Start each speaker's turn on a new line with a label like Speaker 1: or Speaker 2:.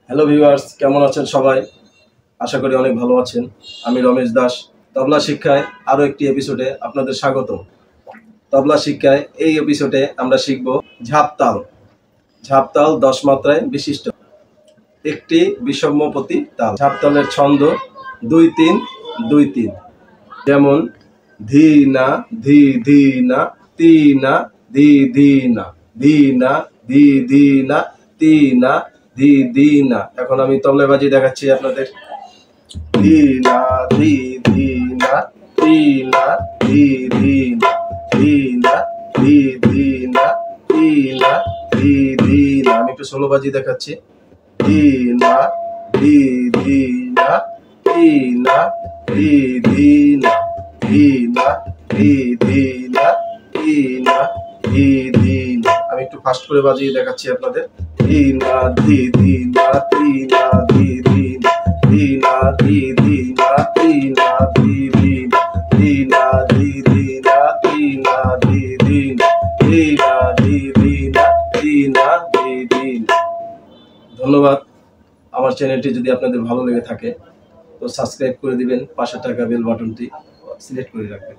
Speaker 1: Hello viewers, কেমন আছেন সবাই? আশা করি অনেক ভালো আছেন। আমি রমেশ দাস। তবলা শিক্ষায় আরও একটি এপিসোডে আপনাদের স্বাগত। তবলা শিক্ষায় এই এপিসোডে আমরা শিখব ঝাপতাল। ঝাপতাল 10 মাত্রায় বিশিষ্ট একটি বিষমপতি তাল। ঝাপতালের ছন্দ 2-3-2-3, যেমন ধি না ধি ধি না তি না ধি ধি না ধি না ধি ধি না তি না ধি ধি না। এখন আমি তবলায় বাজিয়ে দেখাচ্ছি আপনাদের। ধি না ধি ধি না তি না ধি ধি না ধি না ধি ধি না তি না ধি ধি না। আমি একটু সোলো বাজিয়ে দেখাচ্ছি। ধি না ধি ধি না তি না ধি ধি না ধি না ধি ধি না তি না ধি ধি না। আমি একটু ফাস্ট করে বাজিয়ে দেখাচ্ছি আপনাদের। ধি না ধি ধি না তি না ধি ধি না ধি না ধি ধি না তি না ধি ধি না ধি না ধি ধি না তি না ধি ধি না ধি না ধি ধি না তি না ধি ধি না। ধন্যবাদ। আমার চ্যানেলটি যদি আপনাদের ভালো লেগে থাকে তো সাবস্ক্রাইব করে দিবেন, পাশে থাকা বেল বাটনটি সিলেক্ট করে রাখবেন।